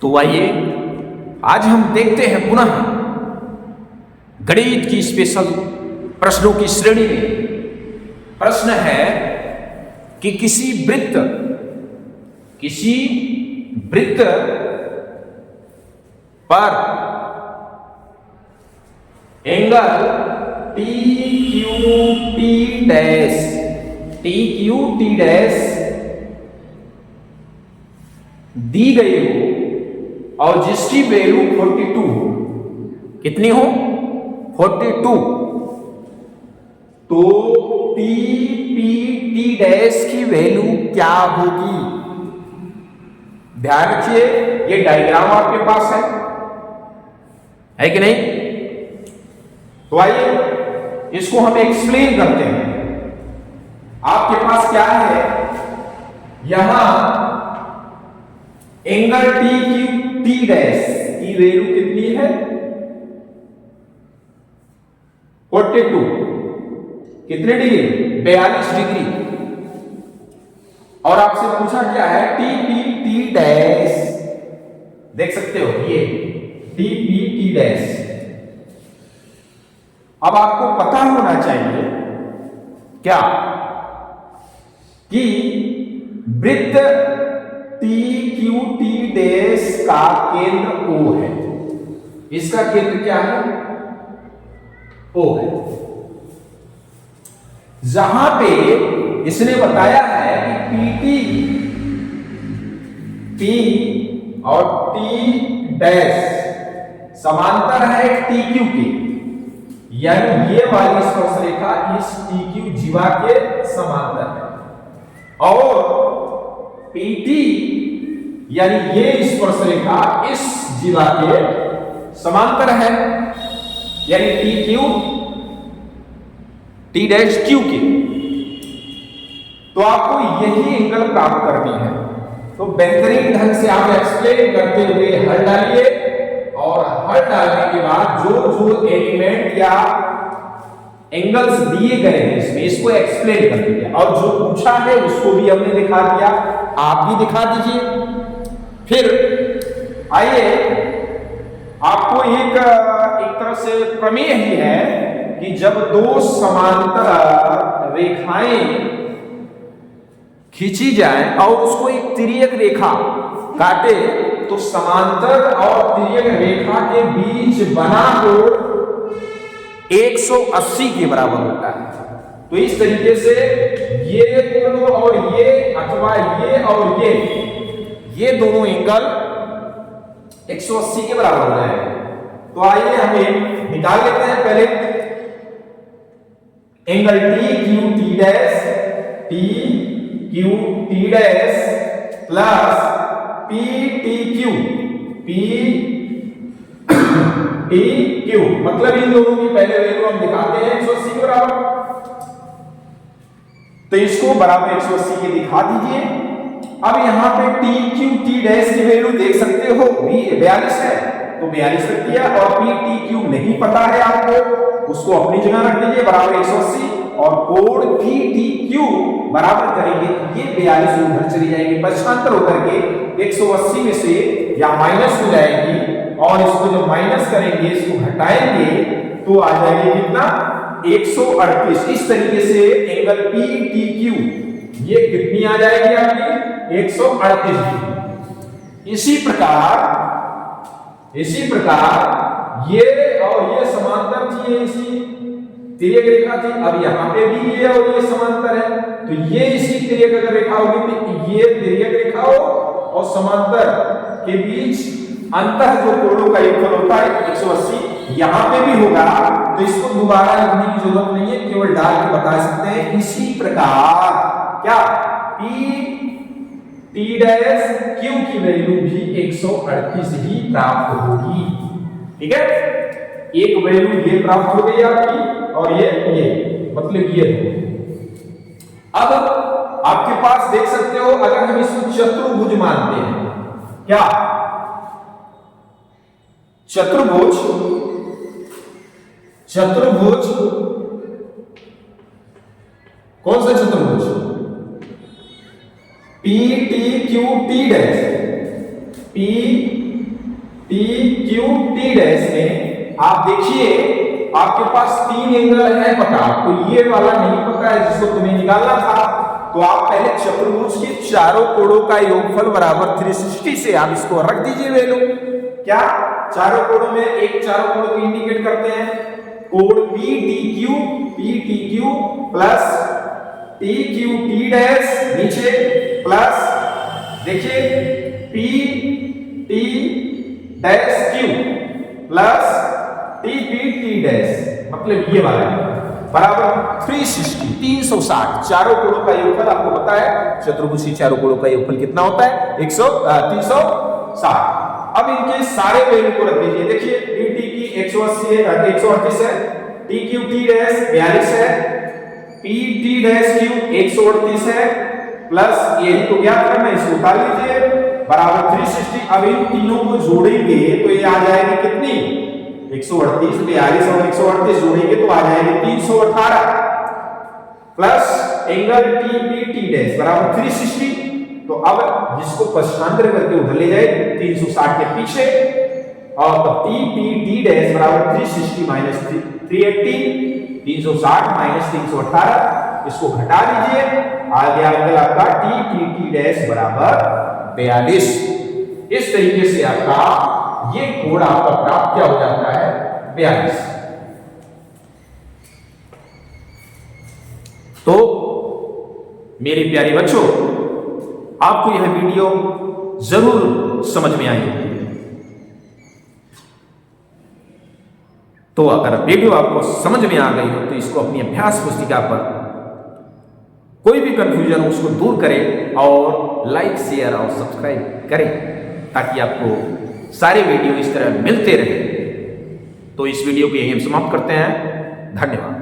तो आइए आज हम देखते हैं पुनः गणित की स्पेशल प्रश्नों की श्रेणी में। प्रश्न है कि किसी वृत्त पर एंगल TQT डैश दी गई हो और जिसकी वैल्यू 42 हो। कितनी हो? 42। तो TPT डैश की वैल्यू क्या होगी? ध्यान रखिए, ये डायग्राम आपके पास है कि नहीं? तो आइए इसको हम एक्सप्लेन करते हैं। आपके पास क्या है, यहां एंगल TQT डैश की वैल्यू कितनी है? 42। कितने डिग्री? 42 डिग्री। और आपसे पूछा क्या है? TPT डैश, देख सकते हो ये TPT डैश। अब आपको पता होना चाहिए क्या कि वृत्त TQT डैश का केंद्र O है। इसका केंद्र क्या है? O है। जहां पे इसने बताया है कि P और T डैश समांतर है TQ के, यानी ये वाली स्पर्शरेखा इस TQ जीवा के समांतर है, और PT यानी ये स्पर्शरेखा इस जीवा के समांतर है, यानी TQ T डैश Q के। तो आपको यही एंगल प्राप्त करनी है। तो बेहतरीन ढंग से आप एक्सप्लेन करते हुए हल डालिए, और हल डालने के बाद जो एलिमेंट या एंगल्स दिए गए हैं इसमें, इसको एक्सप्लेन कर दीजिए। और जो पूछा है उसको भी हमने दिखा दिया, आप भी दिखा दीजिए। फिर आइए, आपको एक तरह से प्रमेय ही है कि जब दो समांतर रेखाएं खींची जाए और उसको एक तिर्यक रेखा काटे, तो समांतर और तिर्यक रेखा के बीच बना कोण 180 के बराबर होता है। तो इस तरीके से ये दोनों और ये, अथवा ये और ये दोनों एंगल 180 के बराबर हो जाएंगे। तो आइए हम निकाल लेते हैं। पहले angle TQT dash plus PTQ मतलब इन दोनों की पहले वैल्यू हम दिखाते हैं 180 के बराबर। तो इसको बराबर 180 के दिखा दीजिए। अब यहां पे TQT डैश की वैल्यू देख सकते हो, 42 है, तो 42 रख दिया, और PTQ नहीं पता है आपको, उसको अपनी जगह रख दीजिए बराबर 180, और कोण PTQ बराबर करेंगे तो ये 42 उधर चली जाएगी, पक्षांतर होकर के 180 में से या माइनस हो जाएगी, और इसको जब माइनस करेंगे, इसको घटाएंगे, तो आ जाएगी कितना? 138। इस तरीके से एंगल PTQ ये कितनी आ जाएगी आपकी? 138 डिग्री। इसी प्रकार ये और ये समांतर थी, इसी तिर्यक रेखा थी। अब यहां पे भी ये और ये समांतर है, तो ये इसी तिर्यक अगर रेखा होगी तो ये तिर्यक रेखा हो और समांतर के बीच अंतर जो कोणों का योगफल होता है 180, यहां पे भी होगा। तो इसको दोबारा लिखने की जरूरत नहीं है, केवल डाल के बता सकते हैं। इसी प्रकार क्या T डैश Q की वैल्यू भी 138 ही प्राप्त होगी। ठीक है, एक वैल्यू ये प्राप्त हो गई आपकी, और ये मतलब ये। अब आपके पास देख सकते हो, अगर हम इसको चतुर्भुज मानते हैं, क्या चतुर्भुज कौन सा चतुर्भुज? PTQT dash T Q T dash में आप देखिए आपके पास 3 एंगल है पता, आपको ये वाला नहीं पता है जिसको तुम्हें निकालना था, तो आप पहले चतुर्भुज के चारों कोणों का योगफल बराबर 360 से आप इसको रख दीजिए वैल्यू। क्या चारों कोणों में एक चारों कोणों को इंडिकेट करते हैं, कोण P T Q plus T Q T dash नीचे प्लस देखिए P T dash Q plus T P T dash, मतलब ये वाला है बराबर 360 चारों कोणों का योगफल आपको पता है चतुर्भुज की चारों कोणों का योगफल कितना होता है 360। अब इनके सारे वैल्यू को रख दीजिए। देखिए डी टी की 138 है, टी क्यू टी डैश 42 है, पी टी डैश क्यू 138 है प्लस यही तो ज्ञात करना, इसको उतार लीजिए बराबर 360। अब इन तीनों को जोड़ेंगे तो ये आ जाएगी कितनी 138, 42 और 138 जोड़ेंगे तो आ जाएगी 318 plus angle T P T dash बराबर 360। तो अब जिसको पक्षांतर करके उधर ले जाए 360 के पीछे, और तब टी पी टी डैश बराबर 360 माइनस 380, 360 माइनस 318, इसको घटा दीजिए, आ गया एंगल आपका टी पी टी डैश बराबर 42। इस तरीके से आपका ये कोण आपका प्राप्त क्या हो जाता है 42। तो मेरे प्यारे बच्चों आपको यह वीडियो जरूर समझ में आई होगी। तो अगर वीडियो आपको समझ में आ गई हो तो इसको अपनी अभ्यास पुस्तिका पर कोई भी कंफ्यूजन हो उसको दूर करें और लाइक शेयर और सब्सक्राइब करें ताकि आपको सारे वीडियो इस तरह मिलते रहे। तो इस वीडियो को यहीं हम समाप्त करते हैं। धन्यवाद।